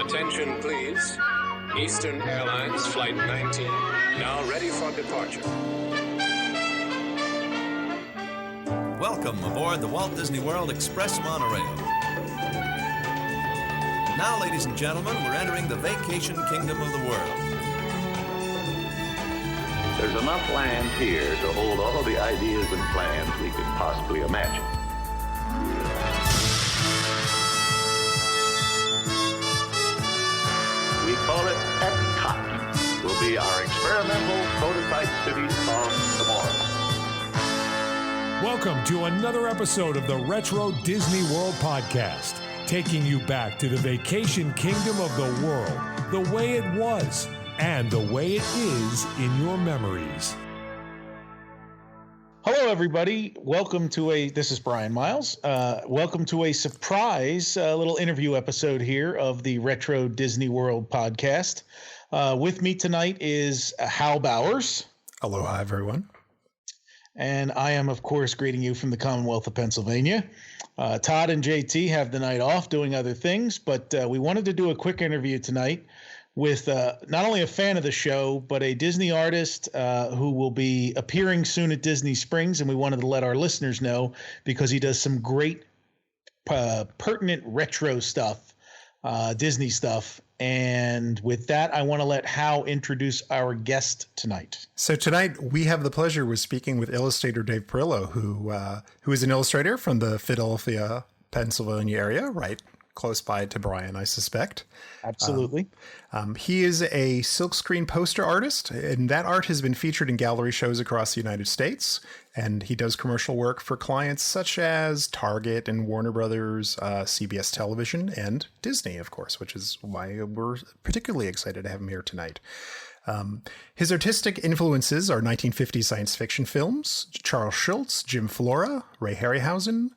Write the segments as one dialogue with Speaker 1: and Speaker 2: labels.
Speaker 1: Attention, please. Eastern Airlines Flight 19, now ready for departure.
Speaker 2: Welcome aboard the Walt Disney World Express monorail. Now, ladies and gentlemen, we're entering the vacation kingdom of the world.
Speaker 3: There's enough land here to hold all the ideas and plans we could possibly imagine. We call it Epcot. Will be our experimental prototype city of tomorrow.
Speaker 4: Welcome to another episode of the Retro Disney World Podcast, taking you back to the vacation kingdom of the world, the way it was, and the way it is in your memories.
Speaker 5: Hello, everybody. Welcome to this is Brian Miles. Welcome to a surprise little interview episode here of the Retro Disney World Podcast. With me tonight is Hal Bowers.
Speaker 6: Aloha, everyone.
Speaker 5: And I am, of course, greeting you from the Commonwealth of Pennsylvania. Todd and JT have the night off doing other things, but we wanted to do a quick interview tonight with not only a fan of the show, but a Disney artist who will be appearing soon at Disney Springs. And we wanted to let our listeners know because he does some great pertinent retro stuff, Disney stuff. And with that, I want to let Hal introduce our guest tonight.
Speaker 6: So tonight we have the pleasure of speaking with illustrator Dave Perillo, who is an illustrator from the Philadelphia, Pennsylvania area, right close by to Brian, I suspect.
Speaker 5: Absolutely.
Speaker 6: He is a silkscreen poster artist, and that art has been featured in gallery shows across the United States. And he does commercial work for clients such as Target and Warner Brothers, CBS Television, and Disney, of course, which is why we're particularly excited to have him here tonight. His artistic influences are 1950s science fiction films, Charles Schulz, Jim Flora, Ray Harryhausen,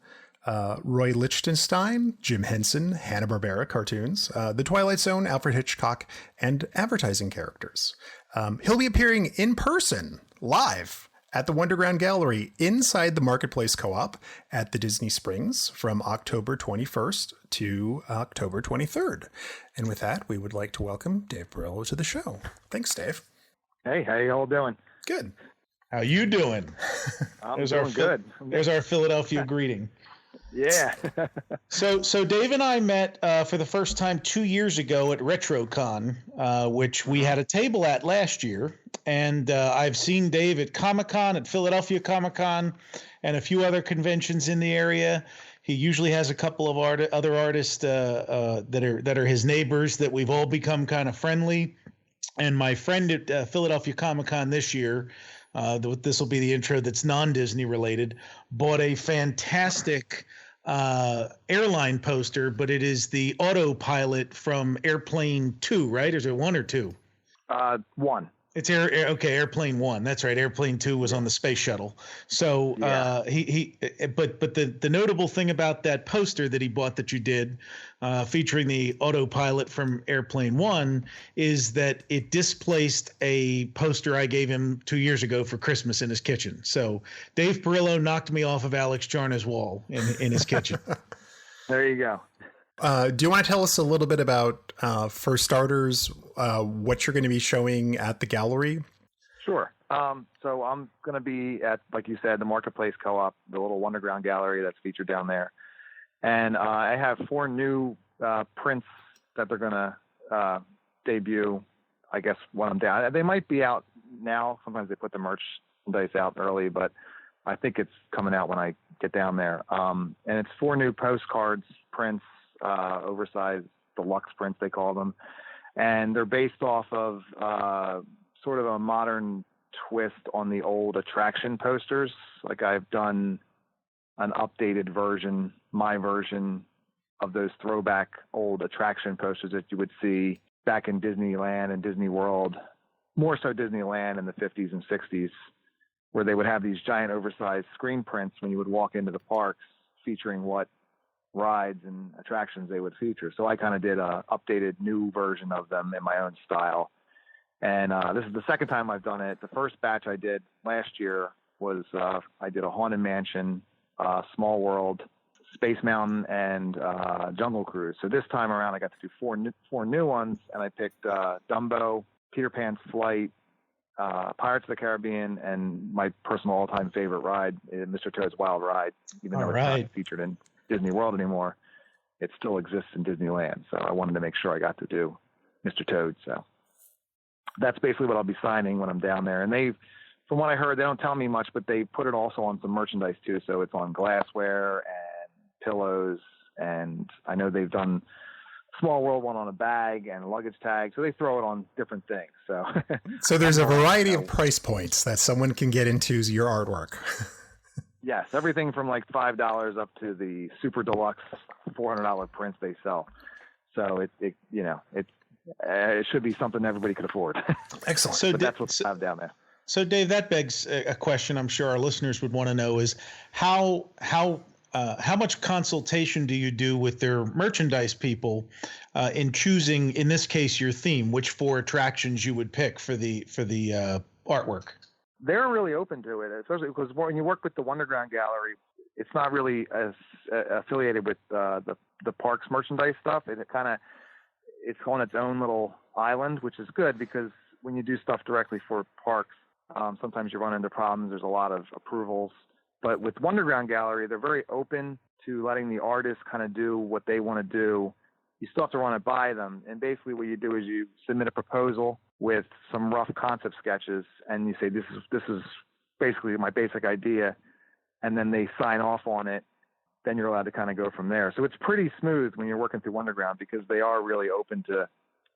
Speaker 6: Roy Lichtenstein, Jim Henson, Hanna-Barbera cartoons, The Twilight Zone, Alfred Hitchcock, and advertising characters. He'll be appearing in person, live, at the Wonderground Gallery inside the Marketplace Co-op at the Disney Springs from October 21st to October 23rd. And with that, we would like to welcome Dave Perillo to the show. Thanks, Dave.
Speaker 7: Hey, how you all doing?
Speaker 6: Good.
Speaker 5: How you doing?
Speaker 7: I'm doing good.
Speaker 5: There's our Philadelphia greeting.
Speaker 7: Yeah.
Speaker 5: So Dave and I met for the first time 2 years ago at RetroCon, which we had a table at last year. And I've seen Dave at Comic-Con, at Philadelphia Comic-Con, and a few other conventions in the area. He usually has a couple of other artists that are his neighbors that we've all become kind of friendly. And my friend at Philadelphia Comic-Con this year, this will be the intro that's non-Disney related, bought a fantastic airline poster, but it is the autopilot from Airplane 2, right? Or is it 1 or 2?
Speaker 7: 1.
Speaker 5: It's Airplane 1. That's right. Airplane 2 was on the space shuttle. So
Speaker 7: Yeah.
Speaker 5: But the notable thing about that poster that he bought that you did, featuring the autopilot from Airplane 1, is that it displaced a poster I gave him 2 years ago for Christmas in his kitchen. So Dave Perillo knocked me off of Alex Jarna's wall in his kitchen.
Speaker 7: There you go.
Speaker 6: Do you want to tell us a little bit about, for starters, what you're going to be showing at the gallery?
Speaker 7: Sure. So I'm going to be at, like you said, the Marketplace Co-op, the little Wonderground gallery that's featured down there. And I have 4 new prints that they're going to debut, I guess, when I'm down. They might be out now. Sometimes they put the merchandise out early, but I think it's coming out when I get down there. And it's 4 new postcards, prints, oversized deluxe prints, they call them. And they're based off of sort of a modern twist on the old attraction posters. Like I've done an updated version, my version of those throwback old attraction posters that you would see back in Disneyland and Disney World, more so Disneyland in the 50s and 60s, where they would have these giant oversized screen prints when you would walk into the parks featuring what rides and attractions they would feature. So I kind of did a updated new version of them in my own style. And this is the second time I've done it. The first batch I did last year was I did a Haunted Mansion, Small World, Space Mountain and Jungle Cruise. So this time around, I got to do four new ones, and I picked Dumbo, Peter Pan's Flight, Pirates of the Caribbean, and my personal all-time favorite ride, Mr. Toad's Wild Ride. Even though it's not featured in Disney World anymore, it still exists in Disneyland. So I wanted to make sure I got to do Mr. Toad. So that's basically what I'll be signing when I'm down there. And from what I heard, they don't tell me much, but they put it also on some merchandise too. So it's on glassware and pillows, and I know they've done Small World one on a bag and a luggage tag, so they throw it on different things. So
Speaker 6: there's a variety of price points that someone can get into your artwork.
Speaker 7: Yes, everything from like $5 up to the super deluxe $400 prints they sell. So it should be something everybody could afford.
Speaker 6: Excellent.
Speaker 5: So
Speaker 7: that's what I have down there.
Speaker 5: So Dave, that begs a question I'm sure our listeners would want to know is how much consultation do you do with their merchandise people in choosing, in this case, your theme, which 4 attractions you would pick for the artwork? They're really open to it, especially because when you work with the Wonderground Gallery, it's not really as affiliated with the parks merchandise stuff. It's on its own little island, which is good because when you do stuff directly for parks, sometimes you run into problems. There's a lot of approvals. But with Wonderground Gallery, they're very open to letting the artists kind of do what they want to do. You still have to run it by them. And basically what you do is you submit a proposal with some rough concept sketches, and you say, this is basically my basic idea. And then they sign off on it. Then you're allowed to kind of go from there. So it's pretty smooth when you're working through Wonderground because they are really open to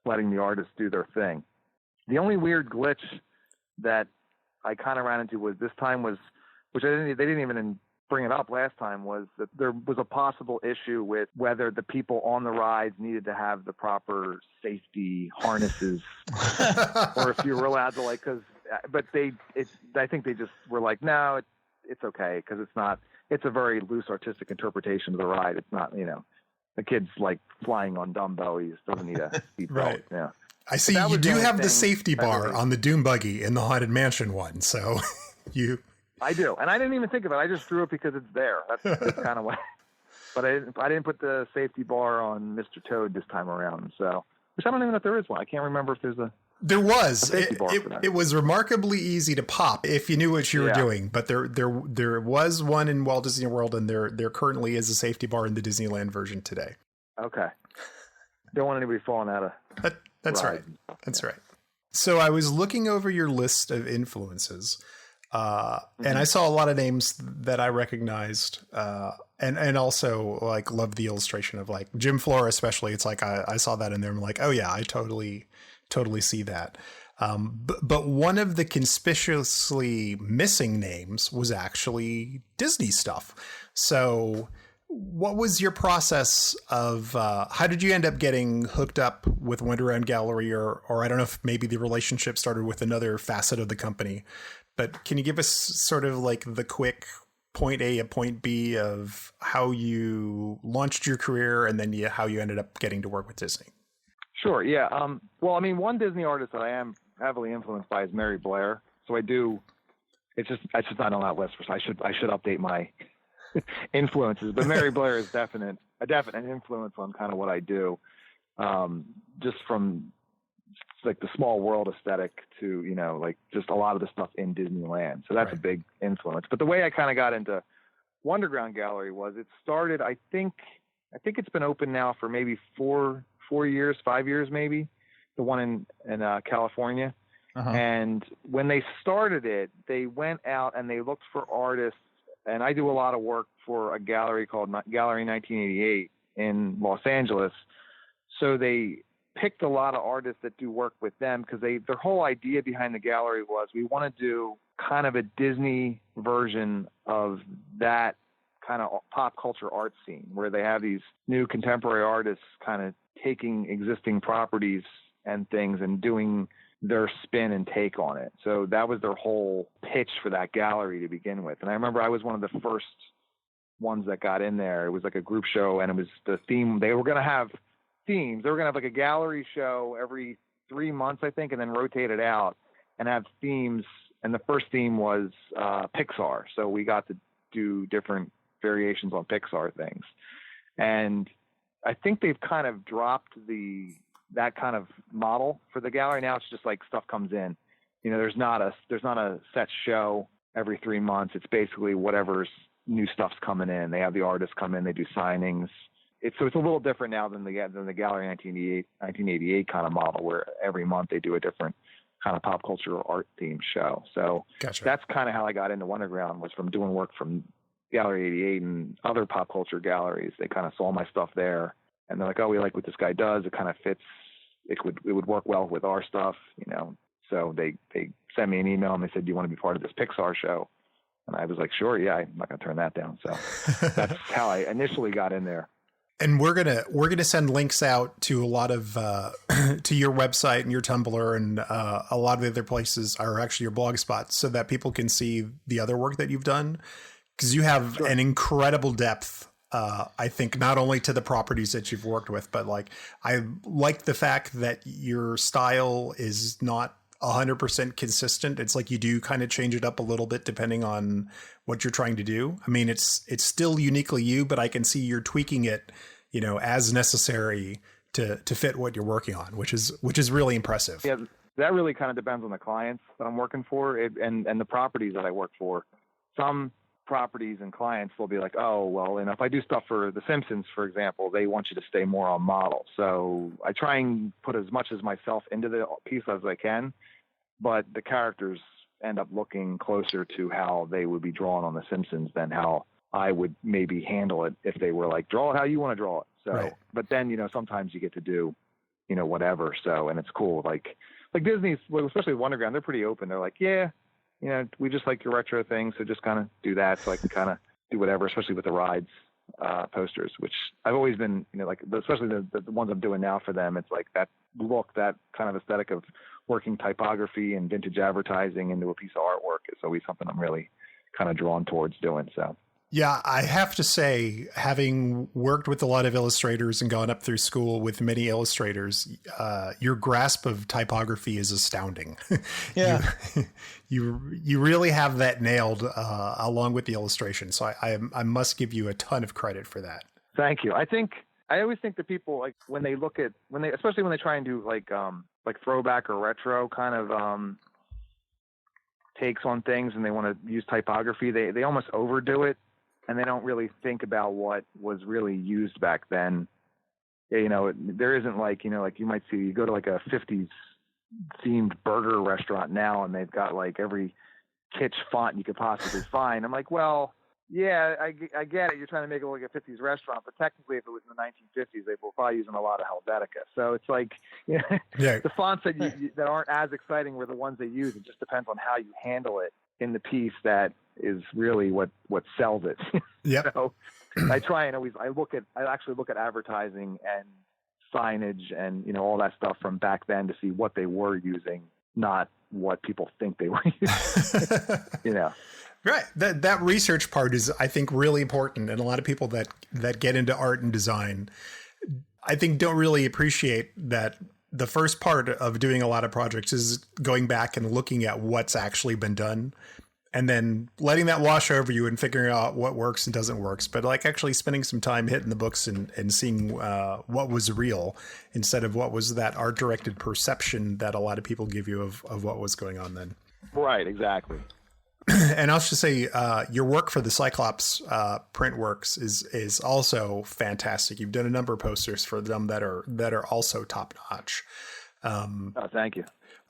Speaker 5: letting the artists do their thing. The only weird glitch that I kind of ran into was this time was, which they didn't even bring it up last time, was that there was a possible issue with whether the people on the rides needed to have the proper safety harnesses or if you were allowed to I think they just were like, no, it's okay. Cause it's a very loose artistic interpretation of the ride. It's not, the kid's like flying on Dumbo. He just doesn't need a seatbelt. Right. Yeah.
Speaker 6: I see you do have the safety bar on the Doom Buggy in the Haunted Mansion one. So
Speaker 7: I do, and I didn't even think of it. I just threw it because it's there. That's kind of what. But I didn't put the safety bar on Mr. Toad this time around. So, which I don't even know if there is one. I can't remember if there's a.
Speaker 6: There was. It was remarkably easy to pop if you knew what you were doing. But there was one in Walt Disney World, and there currently is a safety bar in the Disneyland version today.
Speaker 7: Okay. Don't want anybody falling out of.
Speaker 6: That's right. That's right. So I was looking over your list of influences. And I saw a lot of names that I recognized, and also like love the illustration of like Jim Flora, especially. It's like, I saw that in there. I'm like, oh yeah, I totally see that. But one of the conspicuously missing names was actually Disney stuff. So what was your process of, how did you end up getting hooked up with Wonderground Gallery, or I don't know if maybe the relationship started with another facet of the company? But can you give us sort of like the quick point A and point B of how you launched your career and then how you ended up getting to work with Disney? Sure. Yeah. Well, I mean, one Disney artist that I am heavily influenced by is Mary Blair. So I do. It's just not on that list. I should update my influences. But Mary Blair is a definite influence on kind of what I do. Just from like the Small World aesthetic to, like just a lot of the stuff in Disneyland. So that's a big influence. But the way I kind of got into Wonderground Gallery was it started, I think it's been open now for maybe 5 years, maybe, the one in California. Uh-huh. And when they started it, they went out and they looked for artists. And I do a lot of work for a gallery called Gallery 1988 in Los Angeles. So they picked a lot of artists that do work with them because their whole idea behind the gallery was we want to do kind of a Disney version of that kind of pop culture art scene where they have these new contemporary artists kind of taking existing properties and things and doing their spin and take on it. So that was their whole pitch for that gallery to begin with. And I remember I was one of the first ones that got in there. It was like a group show, and it was the theme. They were going to have themes. They were going to have like a gallery show every 3 months, I think, and then rotate it out and have themes. And the first theme was Pixar. So we got to do different
Speaker 7: variations on Pixar things. And I think they've kind of dropped that kind of model for the gallery. Now it's just like stuff comes in. There's not a set show every 3 months. It's basically whatever's new stuff's coming in. They have the artists come in, they do signings. It's a little different now than the gallery 1988 kind of model, where every month they do a different kind of pop culture or art themed show. So
Speaker 6: Gotcha.
Speaker 7: That's kind of how I got into Wonderground, was from doing work from Gallery 88 and other pop culture galleries. They kind of saw my stuff there, and they're like, "Oh, we like what this guy does. It kind of fits. It would work well with our stuff, So they sent me an email and they said, "Do you want to be part of this Pixar show?" And I was like, "Sure, yeah, I'm not going to turn that down." So that's how I initially got in there.
Speaker 6: And we're gonna send links out to a lot of to your website and your Tumblr and a lot of the other places, are actually your blog spots, so that people can see the other work that you've done, because you have an incredible depth. I think not only to the properties that you've worked with, but I like the fact that your style is not 100% consistent. It's like you do kind of change it up a little bit depending on what you're trying to do. I mean, it's still uniquely you, but I can see you're tweaking it, as necessary to fit what you're working on, which is really impressive.
Speaker 7: Yeah, that really kind of depends on the clients that I'm working for and the properties that I work for. Some properties and clients will be like, "Oh, well, if I do stuff for The Simpsons, for example, they want you to stay more on model." So I try and put as much as myself into the piece as I can, but the characters end up looking closer to how they would be drawn on The Simpsons than how I would maybe handle it if they were like, "Draw it how you want to draw it." So, right. But then, sometimes you get to do, whatever. So, and it's cool. Like Disney's, especially Wonderground, they're pretty open. They're like, "Yeah, we just like your retro thing, so just kind of do that." So I can kind of do whatever, especially with the rides posters, which I've always been, especially the ones I'm doing now for them. It's like that look, that kind of aesthetic of working typography and vintage advertising into a piece of artwork is always something I'm really kind of drawn towards doing. So.
Speaker 6: Yeah, I have to say, having worked with a lot of illustrators and gone up through school with many illustrators, your grasp of typography is astounding.
Speaker 5: Yeah,
Speaker 6: you really have that nailed, along with the illustration. So I must give you a ton of credit for that.
Speaker 7: Thank you. I always think that people, like, especially when they try and do like throwback or retro kind of takes on things, and they want to use typography, they almost overdo it. And they don't really think about what was really used back then. There isn't like you might see, you go to like a 50s themed burger restaurant now, and they've got like every kitsch font you could possibly find. I'm like, well, yeah, I get it. You're trying to make it look like a 50s restaurant, but technically if it was in the 1950s, they were probably using a lot of Helvetica. So it's like, the fonts that aren't as exciting were the ones they use. It just depends on how you handle it in the piece that is really what sells it.
Speaker 6: Yeah.
Speaker 7: So I try and I actually look at advertising and signage and, all that stuff from back then to see what they were using, not what people think they were using.
Speaker 6: Right. That research part is, I think, really important. And a lot of people that get into art and design, I think, don't really appreciate that. The first part of doing a lot of projects is going back and looking at what's actually been done, and then letting that wash over you and figuring out what works and doesn't work. But like actually spending some time hitting the books and seeing what was real instead of what was that art directed perception that a lot of people give you of what was going on then.
Speaker 7: Right. Exactly.
Speaker 6: And I'll just say your work for the Cyclops print works is also fantastic. You've done a number of posters for them that are also top notch.
Speaker 7: Thank you.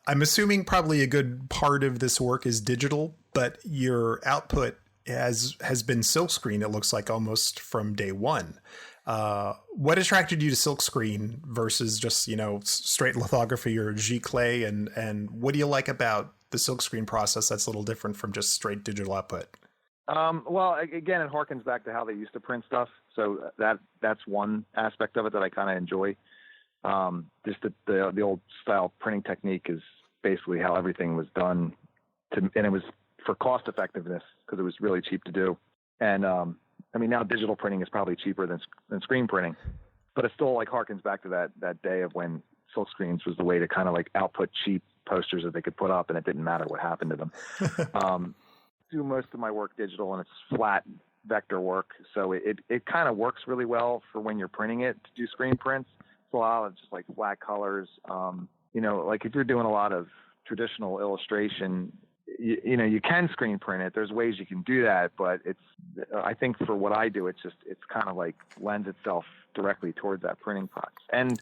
Speaker 6: I'm assuming probably a good part of this work is digital, but your output has been silkscreen. It looks like almost from day one. What attracted you to silkscreen versus just straight lithography or giclée, and what do you like about the silkscreen process that's a little different from just straight digital output?
Speaker 7: Well, again, it harkens back to how they used to print stuff. So that's one aspect of it that I kind of enjoy. Just the old style printing technique is basically how everything was done, and it was for cost effectiveness because it was really cheap to do. And now digital printing is probably cheaper than screen printing, but it still like harkens back to that day of when silk screens was the way to kind of like output cheap posters that they could put up, and it didn't matter what happened to them. Do most of my work digital, and it's flat vector work. So it kind of works really well for when you're printing it to do screen prints. It's a lot of just like flat colors. Like if you're doing a lot of traditional illustration, you can screen print it. There's ways you can do that, but I think for what I do, it's kind of like lends itself directly towards that printing process. And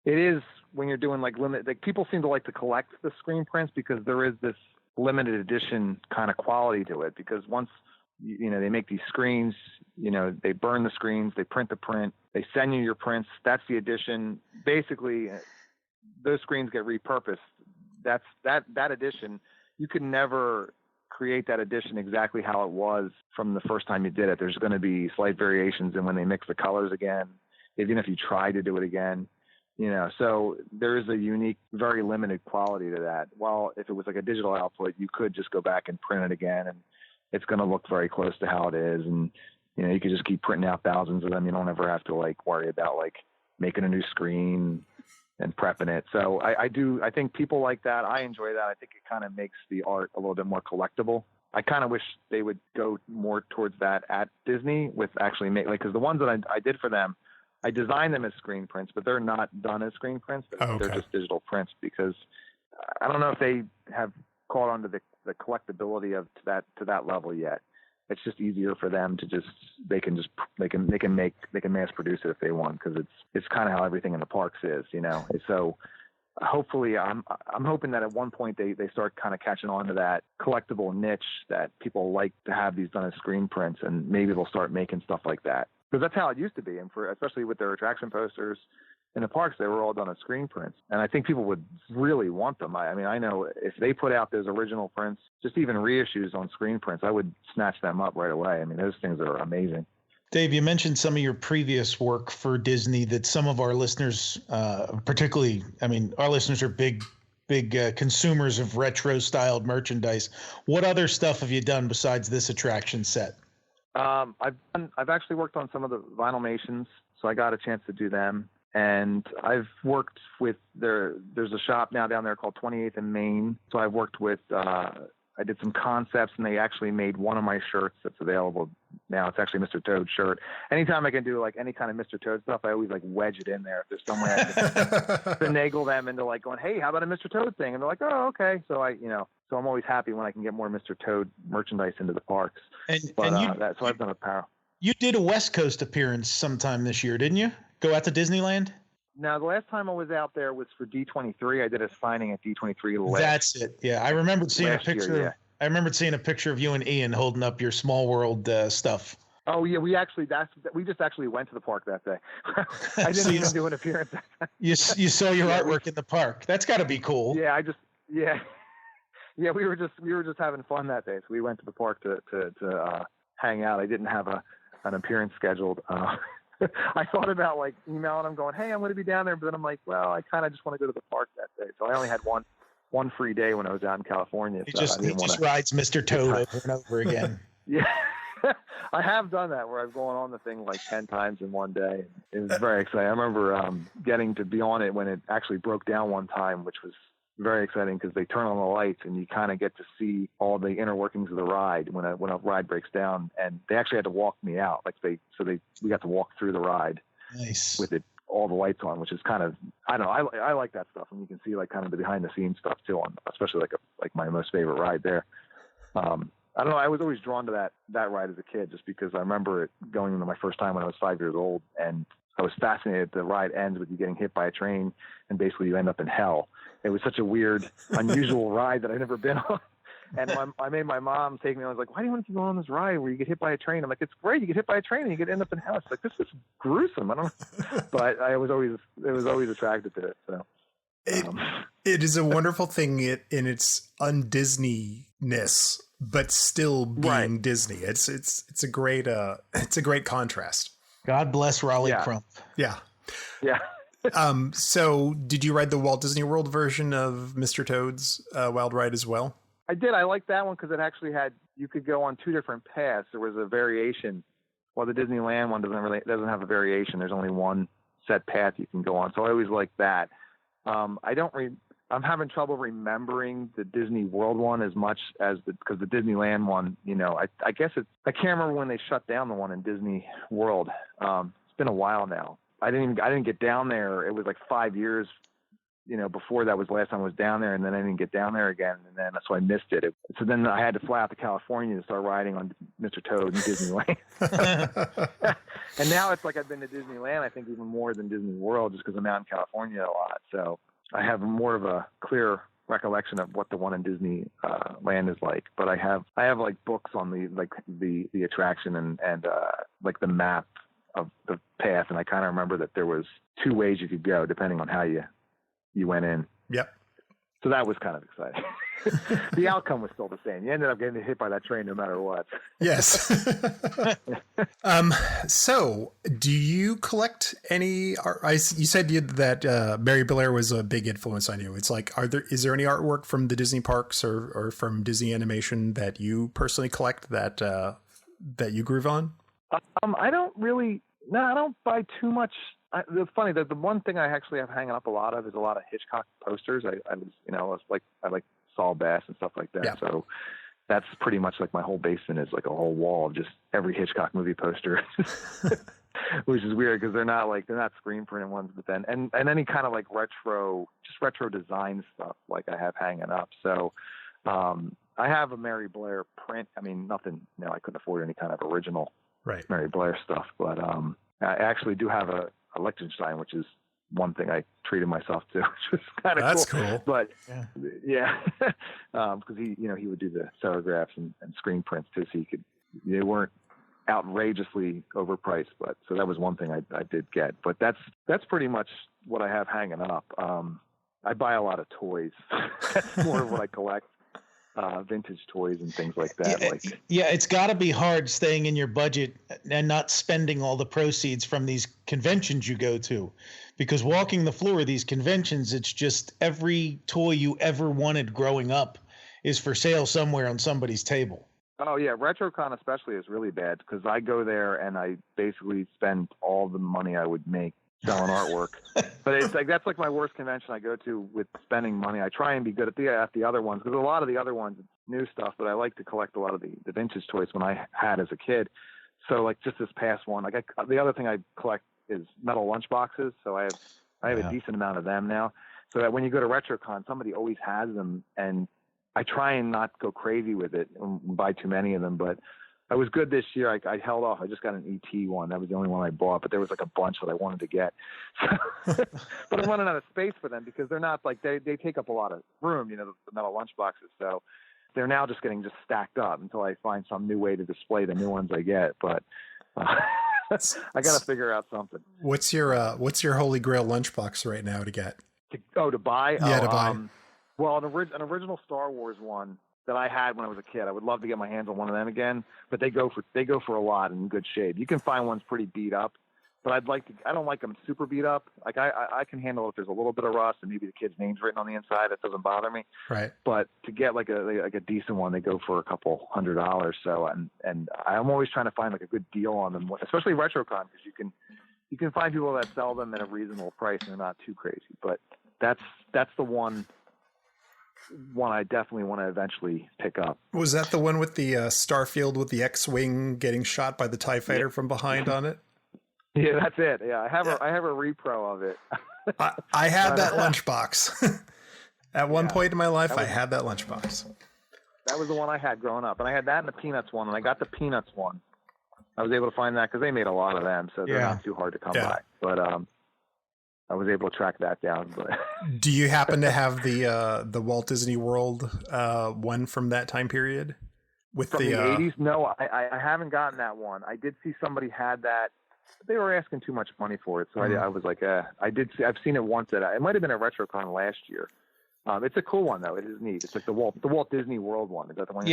Speaker 7: it is when you're doing like people seem to like to collect the screen prints because there is this limited edition kind of quality to it, because once they make these screens, they burn the screens, they print the print, they send you your prints. That's the edition. Basically, those screens get repurposed. That's that edition. You could never create that edition exactly how it was from the first time you did it. There's going to be slight variations in when they mix the colors again, even if you try to do it again. So there is a unique, very limited quality to that. While if it was like a digital output, you could just go back and print it again, and it's going to look very close to how it is. And, you could just keep printing out thousands of them. You don't ever have to like worry about like making a new screen and prepping it. So I think people like that. I enjoy that. I think it kind of makes the art a little bit more collectible. I kind of wish they would go more towards that at Disney with actually because the ones that I did for them, I designed them as screen prints, but they're not done as screen prints. They're just digital prints, because I don't know if they have caught on to the collectability to that level yet. It's just easier for them to they can mass produce it if they want, because it's kind of how everything in the parks is, So hopefully I'm hoping that at one point they start kind of catching on to that collectible niche that people like to have these done as screen prints, and maybe they'll start making stuff like that. Because that's how it used to be, and especially with their attraction posters in the parks, they were all done as screen prints, and I think people would really want them. I mean, I know if they put out those original prints, just even reissues on screen prints, I would snatch them up right away. I mean, those things are amazing.
Speaker 5: Dave, you mentioned some of your previous work for Disney that some of our listeners, particularly, I mean, our listeners are big consumers of retro-styled merchandise. What other stuff have you done besides this attraction set?
Speaker 7: I've actually worked on some of the Vinylmations, so I got a chance to do them. And I've worked with there's a shop now down there called 28th and Main. So I've worked with, I did some concepts, and they actually made one of my shirts that's available now. It's actually Mr. Toad shirt. Anytime I can do like any kind of Mr. Toad stuff, I always like wedge it in there. If there's some way I can finagle them into like going, hey, how about a Mr. Toad thing? And they're like, oh, okay. So so I'm always happy when I can get more Mr. Toad merchandise into the parks. So I've done apparel. You
Speaker 5: did a West Coast appearance sometime this year, didn't you? Go out to Disneyland?
Speaker 7: Now, the last time I was out there was for D23. I did a signing at D23
Speaker 5: That's it. Yeah, I remembered seeing a picture. Year, yeah. I remembered seeing a picture of you and Ian holding up your Small World stuff.
Speaker 7: Oh yeah, we just actually went to the park that day. I didn't even do an appearance.
Speaker 5: You saw your artwork in the park. That's got to be cool.
Speaker 7: Yeah, we were just having fun that day. So we went to the park to hang out. I didn't have an appearance scheduled. I thought about like emailing them going, hey, I'm going to be down there. But then I'm like, well, I kind of just want to go to the park that day. So I only had one free day when I was out in California.
Speaker 5: He just rides Mr. Toad over and over again.
Speaker 7: Yeah. I have done that where I've gone on the thing like 10 times in one day. It was very exciting. I remember getting to be on it when it actually broke down one time, which was very exciting because they turn on the lights and you kind of get to see all the inner workings of the ride when a ride breaks down. And they actually had to walk me out. We got to walk through the ride. Nice. With it, all the lights on, which is kind of, I don't know. I like that stuff. And you can see like kind of the behind the scenes stuff too on, especially like my most favorite ride there. I don't know. I was always drawn to that ride as a kid just because I remember it going into my first time when I was 5 years old. And I was fascinated. The ride ends with you getting hit by a train and basically you end up in hell. It was such a weird, unusual ride that I'd never been on. And I made my mom take me. I was like, why do you want to go on this ride where you get hit by a train? I'm like, it's great. You get hit by a train and you end up in hell. It's like, this is gruesome. I don't know. But I was always attracted to it. So
Speaker 6: it is a wonderful thing in its un-Disney-ness, but still being Disney. It's a great contrast.
Speaker 5: God bless Raleigh Crump.
Speaker 6: Yeah.
Speaker 7: Yeah.
Speaker 6: So did you ride the Walt Disney World version of Mr. Toad's Wild Ride as well?
Speaker 7: I did. I liked that one because it actually you could go on two different paths. There was a variation. Well, the Disneyland one doesn't have a variation. There's only one set path you can go on. So I always liked that. I I'm having trouble remembering the Disney World one as much as because the Disneyland one, I guess I can't remember when they shut down the one in Disney World. It's been a while now. I didn't get down there. It was like 5 years, before that was the last time I was down there, and then I didn't get down there again, and then so I missed it. So then I had to fly out to California to start riding on Mr. Toad in Disneyland. And now it's like I've been to Disneyland, I think even more than Disney World, just because I'm out in California a lot. So I have more of a clear recollection of what the one in Disney land is like. But I have like books on the attraction and like the map of the path, and I kind of remember that there was 2 ways you could go depending on how you went in.
Speaker 6: Yep.
Speaker 7: So that was kind of exciting. The outcome was still the same. You ended up getting hit by that train no matter what.
Speaker 6: Yes. So do you collect any art? You said that Mary Blair was a big influence on you. It's like, is there any artwork from the Disney parks or from Disney animation that you personally collect that you groove on?
Speaker 7: I don't buy too much. It's funny that the one thing I actually have hanging up a lot of is a lot of Hitchcock posters. I like Saul Bass and stuff like that. Yeah. So that's pretty much like my whole basement is like a whole wall of just every Hitchcock movie poster, which is weird because they're not screen printed ones, but then, and any kind of like retro design stuff like I have hanging up. So, I have a Mary Blair print. I mean, nothing, I couldn't afford any kind of original Mary Blair stuff, but, I actually do have a Liechtenstein, which is one thing I treated myself to, which was kind of
Speaker 6: That's
Speaker 7: cool. But yeah, because he would do the serigraphs and screen prints too, so they weren't outrageously overpriced. But so that was one thing I did get. But that's pretty much what I have hanging up. I buy a lot of toys. That's more of what I collect. Vintage toys and things like that.
Speaker 5: It's got to be hard staying in your budget and not spending all the proceeds from these conventions you go to, because walking the floor of these conventions, it's just every toy you ever wanted growing up is for sale somewhere on somebody's table.
Speaker 7: Oh yeah, RetroCon especially is really bad because I go there and I basically spend all the money I would make selling artwork. But it's like that's like my worst convention I go to with spending money. I try and be good at the other ones because a lot of the other ones it's new stuff, but I like to collect a lot of the vintage toys when I had as a kid. So like just this past one, like the other thing I collect is metal lunchboxes. So I have a decent amount of them now. So that when you go to RetroCon, somebody always has them, and I try and not go crazy with it and buy too many of them, but I was good this year. I held off. I just got an ET one. That was the only one I bought, but there was like a bunch that I wanted to get. But I'm running out of space for them because they're not like they take up a lot of room, the metal lunchboxes. So they're now just getting stacked up until I find some new way to display the new ones I get. But I got to figure out something.
Speaker 6: What's your holy grail lunchbox right now to get?
Speaker 7: To buy?
Speaker 6: Yeah, to buy.
Speaker 7: Well, an original Star Wars one that I had when I was a kid. I would love to get my hands on one of them again, but they go for a lot in good shape. You can find ones pretty beat up, but I don't like them super beat up. Like I can handle if there's a little bit of rust and maybe the kid's name's written on the inside. That doesn't bother me.
Speaker 6: Right.
Speaker 7: But to get like a decent one, they go for a couple $100. So, and I'm always trying to find like a good deal on them, especially RetroCon, because you can find people that sell them at a reasonable price and they're not too crazy, but that's the one I definitely want to eventually pick up.
Speaker 6: Was that the one with the Starfield with the X-Wing getting shot by the TIE fighter from behind on it?
Speaker 7: Yeah, that's it. Yeah, I have a repro of it.
Speaker 6: I had that lunchbox. At one point in my life, I had that lunchbox.
Speaker 7: That was the one I had growing up, and I had that and the Peanuts one, and I got the Peanuts one. I was able to find that because they made a lot of them, so they're not too hard to come by. But I was able to track that down. But
Speaker 6: do you happen to have the Walt Disney World one from that time period?
Speaker 7: From the 80s? No, I haven't gotten that one. I did see somebody had that. They were asking too much money for it, so I was like, I've seen it once. It might have been at RetroCon last year. It's a cool one though. It is neat. It's like the Walt Disney World one. Is that the one?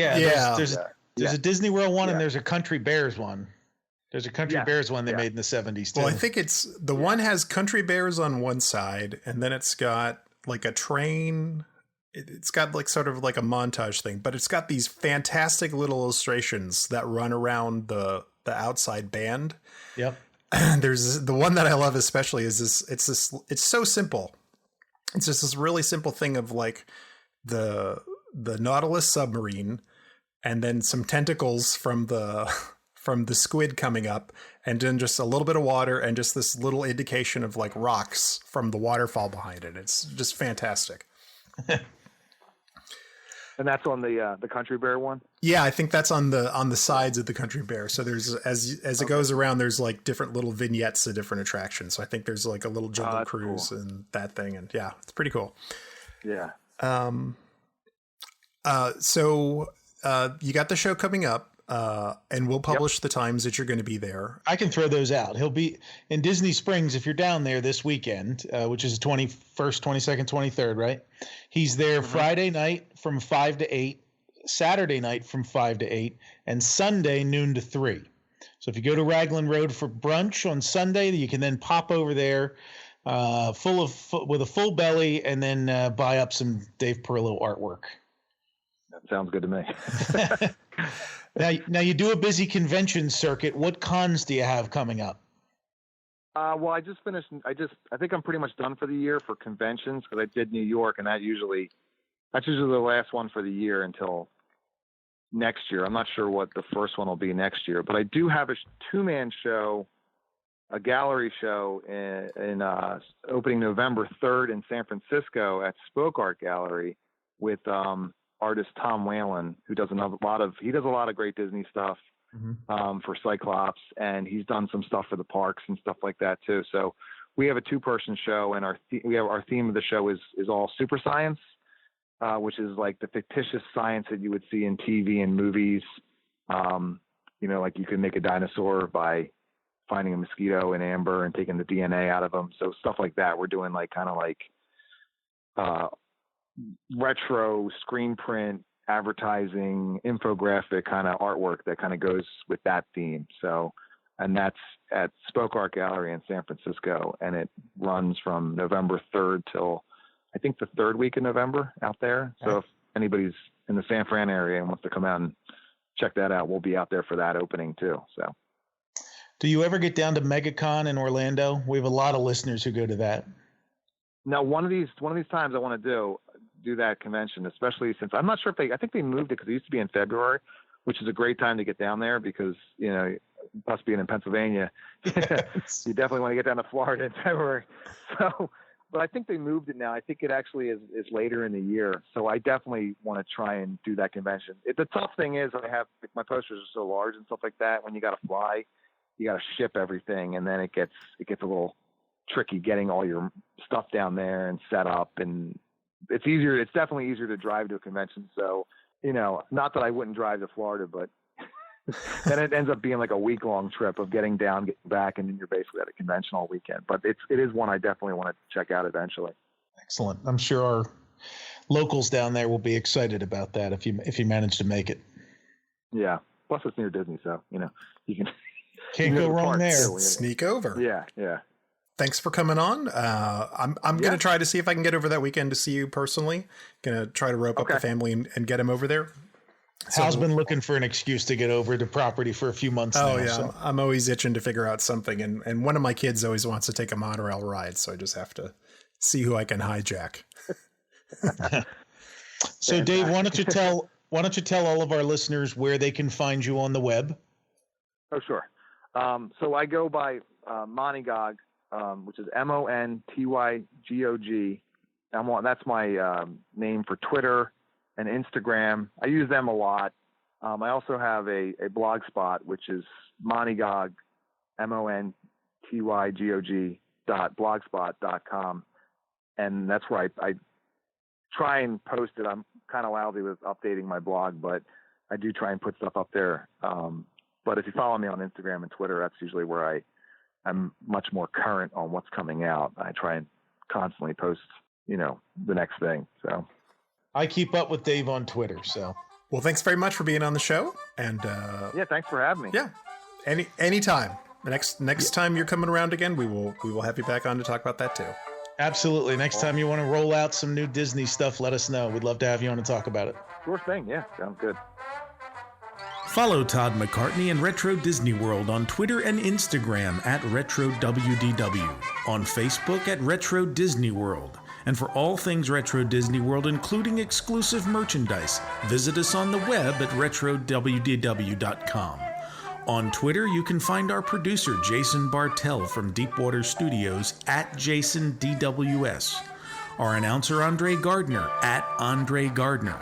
Speaker 5: There's a Disney World one, and there's a Country Bears one. There's a Country Bears one they made in the 70s too.
Speaker 6: Well, I think the one has Country Bears on one side, and then it's got like a train. It's got like sort of like a montage thing, but it's got these fantastic little illustrations that run around the outside band.
Speaker 5: Yep.
Speaker 6: There's the one that I love especially is this. It's so simple. It's just this really simple thing of like the Nautilus submarine and then some tentacles from the squid coming up, and then just a little bit of water and just this little indication of like rocks from the waterfall behind it. It's just fantastic.
Speaker 7: And that's on the Country Bear one?
Speaker 6: Yeah, I think that's on the sides of the Country Bear. So there's as it goes around, there's like different little vignettes to different attractions. So I think there's like a little jungle cruise cool. and that thing, and yeah, it's pretty cool.
Speaker 7: Yeah.
Speaker 6: So you got the show coming up. And we'll publish the times that you're going to be there.
Speaker 5: I can throw those out. He'll be in Disney Springs if you're down there this weekend, which is the 21st, 22nd, 23rd, right? He's there Friday night from 5 to 8, Saturday night from 5 to 8, and Sunday noon to 3. So if you go to Raglan Road for brunch on Sunday, you can then pop over there with a full belly and then buy up some Dave Perillo artwork.
Speaker 7: That sounds good to me.
Speaker 5: Now you do a busy convention circuit. What cons do you have coming up?
Speaker 7: Well, I just finished. I think I'm pretty much done for the year for conventions because I did New York, and that's usually the last one for the year until next year. I'm not sure what the first one will be next year, but I do have a 2-man show, a gallery show in opening November 3rd in San Francisco at Spoke Art Gallery with artist Tom Whalen, who does a lot of great Disney stuff for Cyclops, and he's done some stuff for the parks and stuff like that too. So we have a 2-person show, and our theme of the show is all super science, which is like the fictitious science that you would see in TV and movies. Like you can make a dinosaur by finding a mosquito in amber and taking the DNA out of them. So stuff like that. We're doing like kind of like retro screen print, advertising, infographic kind of artwork that kind of goes with that theme. So, and that's at Spoke Art Gallery in San Francisco, and it runs from November 3rd till I think the 3rd week in November out there. So if anybody's in the San Fran area and wants to come out and check that out, we'll be out there for that opening too. So,
Speaker 5: do you ever get down to MegaCon in Orlando? We have a lot of listeners who go to that.
Speaker 7: Now, one of these times I want to do that convention, especially since I'm not sure if I think they moved it because it used to be in February, which is a great time to get down there because, us being in Pennsylvania, you definitely want to get down to Florida in February. So, but I think they moved it now. I think it actually is later in the year. So I definitely want to try and do that convention. The tough thing is my posters are so large and stuff like that. When you got to fly, you got to ship everything. And then it gets a little tricky getting all your stuff down there and set up, and it's definitely easier to drive to a convention. So, not that I wouldn't drive to Florida, but then it ends up being like a week-long trip of getting down, getting back, and then you're basically at a convention all weekend. But it is one I definitely want to check out eventually.
Speaker 5: Excellent. I'm sure our locals down there will be excited about that if you manage to make it.
Speaker 7: Yeah. Plus it's near Disney, so you can
Speaker 5: can't go wrong there.
Speaker 6: Sneak over.
Speaker 7: Yeah, yeah.
Speaker 6: Thanks for coming on. I'm going to try to see if I can get over that weekend to see you personally. Going to try to rope up the family and get him over there.
Speaker 5: Hal's been looking for an excuse to get over to property for a few months now.
Speaker 6: Oh, yeah.
Speaker 5: So.
Speaker 6: I'm always itching to figure out something. And one of my kids always wants to take a monorail ride, so I just have to see who I can hijack.
Speaker 5: So, Dave, why don't you tell all of our listeners where they can find you on the web?
Speaker 7: Oh, sure. So I go by Montygog, which is MONTYGOG. That's my name for Twitter and Instagram. I use them a lot. I also have a blog spot, which is Montygog, MONTYGOG.blogspot.com. And that's where I try and post it. I'm kind of lousy with updating my blog, but I do try and put stuff up there. But if you follow me on Instagram and Twitter, that's usually where I'm much more current on what's coming out. I try and constantly post, the next thing. So
Speaker 5: I keep up with Dave on Twitter. So,
Speaker 6: well, thanks very much for being on the show. And
Speaker 7: yeah, thanks for having me.
Speaker 6: Yeah, anytime. Next time you're coming around again, we will have you back on to talk about that too.
Speaker 5: Absolutely. Next time you want to roll out some new Disney stuff, let us know. We'd love to have you on and talk about it.
Speaker 7: Sure thing. Yeah, sounds good.
Speaker 8: Follow Todd McCartney and Retro Disney World on Twitter and Instagram at RetroWDW, on Facebook at Retro Disney World, And for all things Retro Disney World, including exclusive merchandise, visit us on the web at RetroWDW.com. On Twitter, you can find our producer, Jason Bartell from Deepwater Studios at JasonDWS, our announcer, Andre Gardner at Andre Gardner,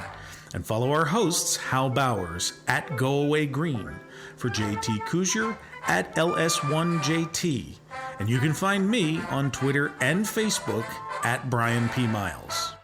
Speaker 8: and follow our hosts, Hal Bowers at Go Away Green, for JT Kuzier at LS1JT, and you can find me on Twitter and Facebook at Brian P. Miles.